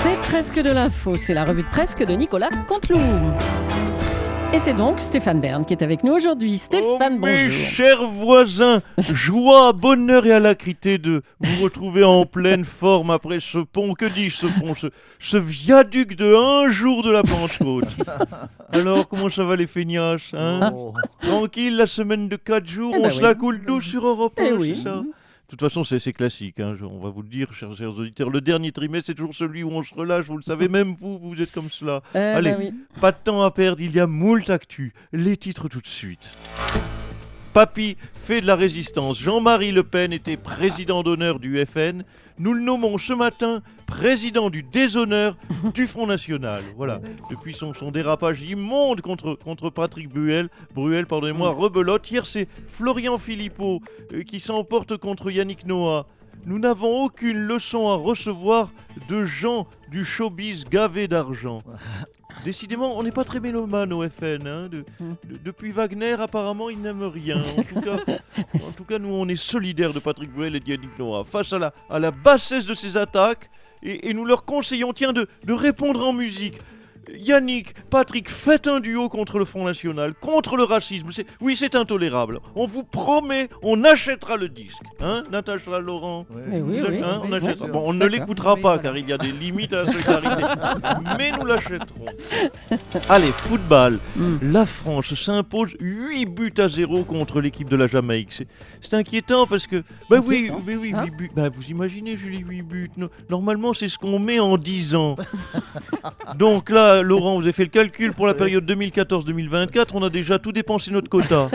C'est presque de l'info, c'est la revue de presse de Nicolas Canteloup. Et c'est donc Stéphane Bern qui est avec nous aujourd'hui. Stéphane, bonjour. Mes chers voisins, joie, bonheur et alacrité de vous retrouver en pleine forme après ce pont, que dis-je, ce pont, ce viaduc de un jour de la Pentecôte. Alors, comment ça va les feignasses, hein? Tranquille, la semaine de 4 jours, on se la coule douce sur Europe 1, oui. c'est ça? De toute façon, c'est classique, hein. On va vous le dire, chers auditeurs. Le dernier trimestre, c'est toujours celui où on se relâche, vous le savez, même vous êtes comme cela. Allez, oui. pas de temps à perdre, il y a moult actu. Les titres tout de suite. Papy fait de la résistance. Jean-Marie Le Pen était président d'honneur du FN. Nous le nommons ce matin président du déshonneur du Front National. Voilà. Depuis son dérapage immonde contre Patrick Bruel, rebelote. Hier, c'est Florian Philippot qui s'emporte contre Yannick Noah. Nous n'avons aucune leçon à recevoir de gens du showbiz gavé d'argent. Décidément, on n'est pas très mélomane au FN. Hein. Depuis Wagner, apparemment, ils n'aiment rien. En tout cas, nous, on est solidaires de Patrick Bruel et de Yannick Noah. Face à la bassesse de ces attaques, et nous leur conseillons, de répondre en musique. Yannick, Patrick, faites un duo contre le Front National, contre le racisme. C'est intolérable. On vous promet, on achètera le disque. Hein, Natacha, Laurent? Oui. On achètera. Bon, on ne l'écoutera pas car il y a des limites à la solidarité. Mais nous l'achèterons. Allez, football. La France s'impose 8-0 contre l'équipe de la Jamaïque. C'est inquiétant parce que... Oui, 8 buts. Vous imaginez, Julie, 8 buts. Normalement, c'est ce qu'on met en 10 ans. Donc là, Laurent, vous avez fait le calcul pour la période 2014-2024, on a déjà tout dépensé notre quota.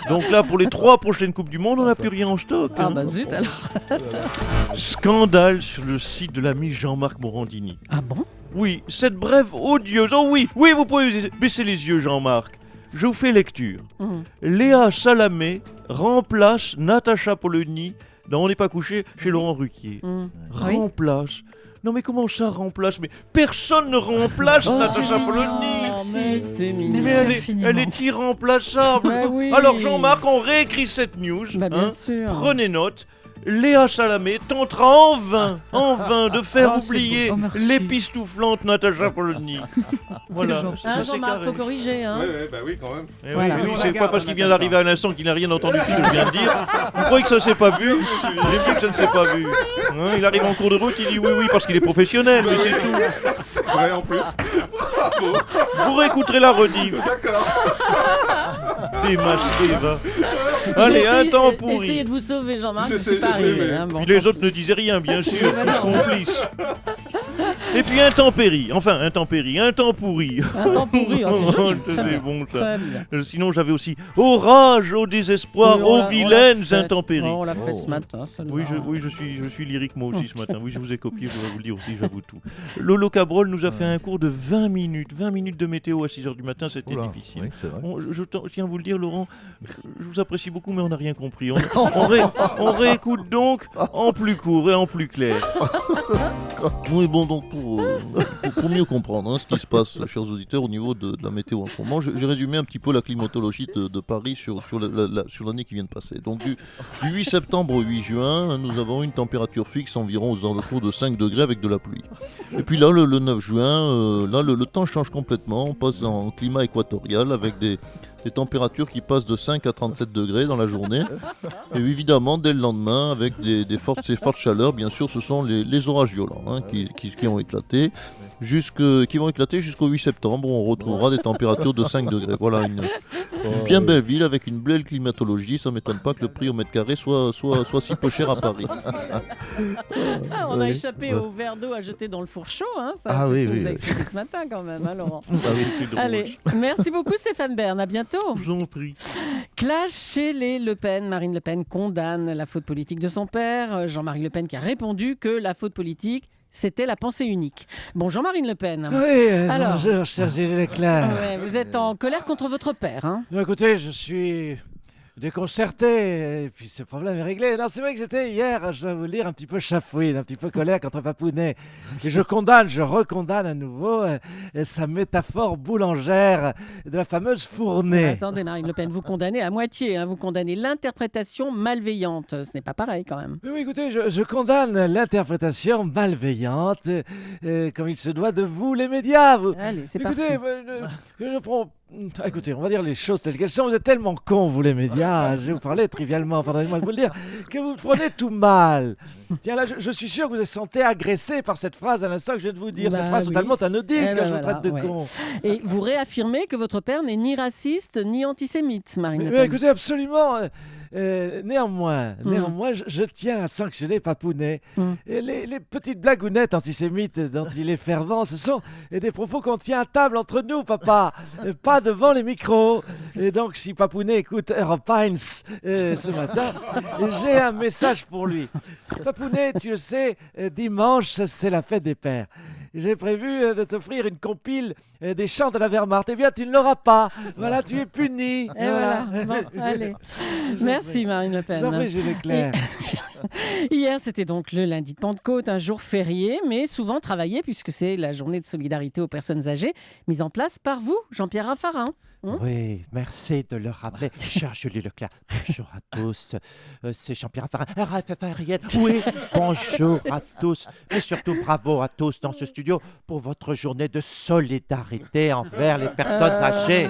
Donc là, pour les 3 prochaines Coupes du Monde, on n'a plus rien en stock. Ah bah zut alors. Scandale sur le site de l'ami Jean-Marc Morandini. Ah bon? Oui, cette brève odieuse. Oh oui, vous pouvez baisser les yeux, Jean-Marc. Je vous fais lecture. Léa Salamé remplace Natacha Polony dans On n'est pas couché chez Laurent Ruquier. Remplace. Non mais comment ça remplace? Mais personne ne remplace Natacha Polony. Mais c'est mignon. Mais elle est irremplaçable. Oui. Alors Jean-Marc, on réécrit cette news. Bien sûr. Prenez note. Léa Salamé tentera en vain de faire oublier l'époustouflante Natacha Polony. Voilà. Jean-Marc, faut corriger. Hein. Oui, quand même. Voilà. Oui, c'est pas parce qu'il vient d'arriver à l'instant qu'il n'a rien entendu de ce que je viens de dire. Vous croyez que ça s'est pas vu? J'ai vu que ça ne s'est pas vu. Hein, il arrive en cours de route, il dit oui parce qu'il est professionnel, mais c'est tout. C'est vrai en plus. Bravo. Vous réécouterez la rediff. D'accord. Démasqué, va. Allez, un temps pourri. Essayez de vous sauver, Jean-Marc. Je sais, mais... Puis les autres ne disaient rien, bien sûr, complices. Et puis un temps pourri. Un temps pourri, c'est joli. bon, ça. Très bien. Sinon, j'avais aussi orage, au désespoir, aux vilaines intempéries. On l'a fait ce matin. Oui, je suis lyrique moi aussi ce matin. Oui, je vous ai copié, je dois vous le dire aussi, j'avoue tout. Lolo Cabrol nous a fait un cours de 20 minutes. 20 minutes de météo à 6h du matin, c'était difficile. Oui, c'est vrai. Je tiens à vous le dire, Laurent, je vous apprécie beaucoup, mais on n'a rien compris. On réécoute donc en plus court et en plus clair. Oui, bon, donc pour mieux comprendre ce qui se passe, chers auditeurs, au niveau de la météo en ce moment, j'ai résumé un petit peu la climatologie de Paris sur l'année qui vient de passer. Donc du 8 septembre au 8 juin, nous avons une température fixe environ aux alentours de 5 degrés avec de la pluie. Et puis là, le 9 juin, le temps change complètement, on passe en climat équatorial avec des températures qui passent de 5 à 37 degrés dans la journée. Et évidemment, dès le lendemain, avec ces fortes chaleurs, bien sûr, ce sont les orages violents qui ont éclaté. Qui vont éclater jusqu'au 8 septembre où on retrouvera des températures de 5 degrés. Voilà une bien belle ville avec une belle climatologie. Ça ne m'étonne pas que le prix au mètre carré soit si peu cher à Paris. On a échappé au verre d'eau à jeter dans le four chaud. Hein, c'est ce que vous a expliqué ce matin quand même, hein, Laurent. Allez, merci beaucoup Stéphane Bern. À bientôt. Je vous en prie. Clash chez les Le Pen. Marine Le Pen condamne la faute politique de son père. Jean-Marie Le Pen qui a répondu que la faute politique, c'était la pensée unique. Bonjour Marine Le Pen. Oui, bonjour, chers Leclerc. Vous êtes en colère contre votre père. Hein. Non, écoutez, je suis déconcerté, et puis ce problème est réglé. Non, c'est vrai que j'étais hier, je dois vous le dire, un petit peu chafouine, un petit peu colère contre Papounet. Et je recondamne à nouveau sa métaphore boulangère de la fameuse fournée. Attendez, Marine Le Pen, vous condamnez à moitié, hein, vous condamnez l'interprétation malveillante. Ce n'est pas pareil quand même. Oui, écoutez, je condamne l'interprétation malveillante, comme il se doit de vous, les médias. Allez, c'est Écoutez, parti. je prends... Écoutez, on va dire les choses telles qu'elles sont. Vous êtes tellement cons, vous les médias, je vais vous parler trivialement, pardonnez-moi de vous le dire, que vous prenez tout mal. Tiens, là, je suis sûr que vous êtes senti agressé par cette phrase à l'instant que je viens de vous dire. Cette phrase oui. totalement anodine Eh que ben je vous voilà, traite de ouais. con. Et vous réaffirmez que votre père n'est ni raciste ni antisémite, Marine Le Mais Pen. écoutez, absolument. Néanmoins, je tiens à sanctionner Papounet. Et les petites blagounettes antisémites dont il est fervent, ce sont des propos qu'on tient à table entre nous, papa. Pas devant les micros. Et donc, si Papounet écoute Europe 1 ce matin, j'ai un message pour lui. Papounet, tu le sais, dimanche, c'est la fête des pères. J'ai prévu de t'offrir une compile des chants de la Wehrmacht. Eh bien, tu ne l'auras pas. Voilà, tu es puni. Et voilà. Bon, allez. Merci Marine Le Pen. J'en prie, je l'éclaire. Hier, c'était donc le lundi de Pentecôte, un jour férié, mais souvent travaillé puisque c'est la journée de solidarité aux personnes âgées, mise en place par vous, Jean-Pierre Raffarin. Oui, merci de le rappeler. Cher Julie Leclerc, bonjour à tous. C'est Jean-Pierre Raffarin. Oui, bonjour à tous. Et surtout, bravo à tous dans ce studio pour votre journée de solidarité envers les personnes âgées.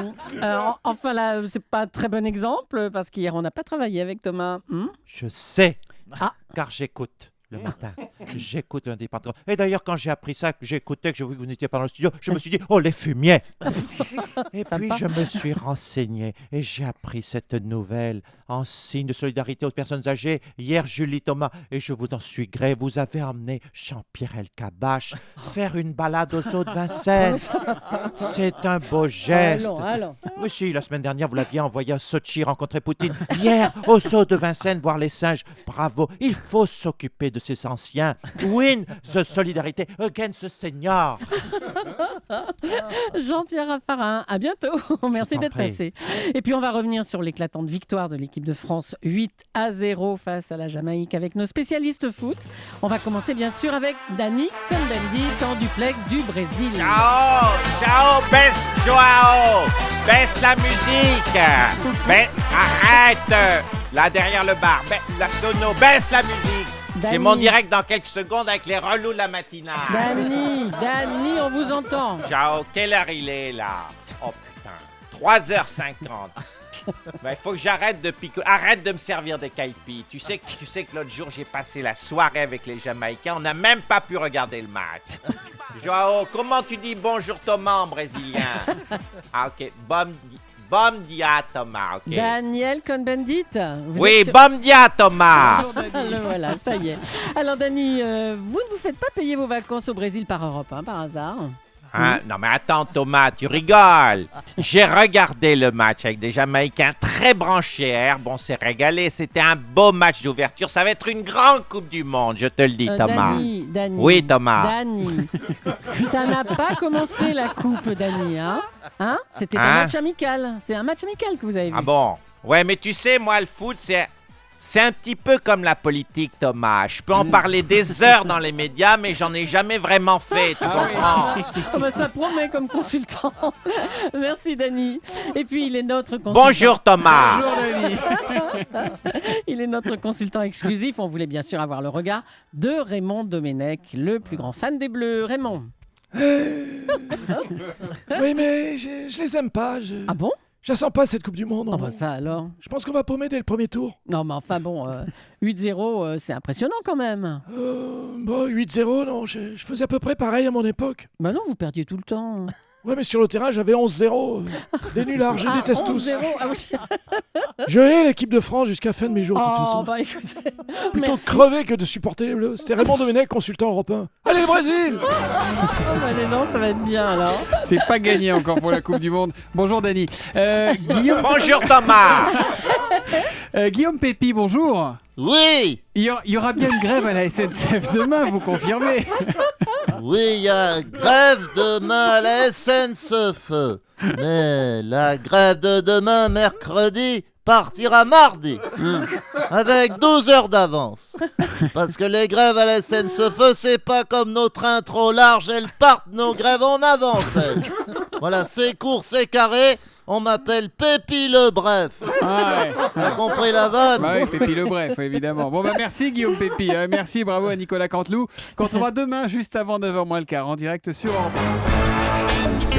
Enfin là, c'est pas un très bon exemple parce qu'hier, on n'a pas travaillé avec Thomas. Je sais, Ah. car j'écoute. Le matin, j'écoute un département. Et d'ailleurs, quand j'ai appris ça, que j'écoutais, que j'ai vu que vous n'étiez pas dans le studio, je me suis dit, oh, les fumiers. Et Sympa. puis, je me suis renseigné et j'ai appris cette nouvelle en signe de solidarité aux personnes âgées. Hier, Julie Thomas, et je vous en suis gré, vous avez emmené Jean-Pierre Elkabbach faire une balade aux eaux de Vincennes. C'est un beau geste. Allons. Oui, si, la semaine dernière, vous l'aviez envoyé à Sochi rencontrer Poutine. Hier, aux eaux de Vincennes, voir les singes. Bravo, il faut s'occuper de ces anciens. Win the solidarité against the senior. Jean-Pierre Raffarin, à bientôt. Merci t'en d'être prie. passé. Et puis on va revenir sur l'éclatante victoire de l'équipe de France 8-0 face à la Jamaïque avec nos spécialistes foot. On va commencer bien sûr avec Dani Cohn-Bendit en duplex du Brésil. Ciao, baisse Joao, baisse la musique, arrête, là derrière le bar, la sono, baisse la musique. Dani. C'est mon direct dans quelques secondes avec les relous de la matinale. Dani, on vous entend. Ciao, quelle heure il est là? Oh putain, 3h50. Il faut que j'arrête de picoler. Arrête de me servir des caipis. Tu sais que l'autre jour, j'ai passé la soirée avec les Jamaïcains. On n'a même pas pu regarder le match. Joao, comment tu dis bonjour Thomas en brésilien? Ah ok, bom dia Thomas, ok. Daniel Cohn-Bendit. vous Oui, êtes sur- bom dia Thomas. Le voilà, ça y est. Alors Dani, vous ne vous faites pas payer vos vacances au Brésil par Europe, hein, par hasard? Hein? Non mais attends Thomas, tu rigoles. J'ai regardé le match avec des Jamaïcains très branchés. Herbe, on s'est régalé. C'était un beau match d'ouverture. Ça va être une grande Coupe du Monde, je te le dis Thomas. Dani. Oui, Thomas. Dani, ça n'a pas commencé la coupe, Dani, hein? C'était un Hein? match amical. C'est un match amical que vous avez vu. Ah bon? Ouais, mais tu sais, moi, le foot, c'est un petit peu comme la politique, Thomas. Je peux en parler des heures dans les médias, mais j'en ai jamais vraiment fait, tu comprends? Oh, bah, ça promet comme consultant. Merci, Dani. Et puis, il est notre consultant. Bonjour, Thomas. Il est notre consultant exclusif. On voulait bien sûr avoir le regard de Raymond Domenech, le plus grand fan des Bleus. Raymond. Oui, mais je les aime pas. Ah bon? Je la sens pas cette Coupe du Monde. Ah bah ça alors. Je pense qu'on va paumer dès le premier tour. Non, mais enfin bon, 8-0, c'est impressionnant quand même. 8-0, non, je faisais à peu près pareil à mon époque. Bah non, vous perdiez tout le temps. Ouais, mais sur le terrain, j'avais 11-0. Des nullards, je les déteste tous. 11-0. Ah oui. Je hais l'équipe de France jusqu'à la fin de mes jours, de toute Oh, façon. bah écoutez. Plutôt Merci. crever que de supporter les Bleus. C'était Raymond Domenech, consultant européen. Allez, le Brésil! Oh, bah, dis donc, ça va être bien alors. C'est pas gagné encore pour la Coupe du Monde. Bonjour Dani. Bonjour, Thomas. Guillaume Pépi, bonjour. Oui, Il y aura bien une grève à la SNCF demain, vous confirmez? oui, il y a grève demain à la SNCF. Mais la grève de demain, mercredi, partira mardi, avec 12 heures d'avance. Parce que les grèves à la SNCF, c'est pas comme nos trains trop larges, elles partent nos grèves en avance. elles. Voilà, c'est court, c'est carré, on m'appelle Pépi le Bref. Ah ouais. T'as compris la vanne? Bah oui, Pépi le Bref, évidemment. Bon, bah merci Guillaume Pépi. Merci, bravo à Nicolas Canteloup. Qu'on retrouvera demain, juste avant 9h moins le quart, en direct sur Europe 1.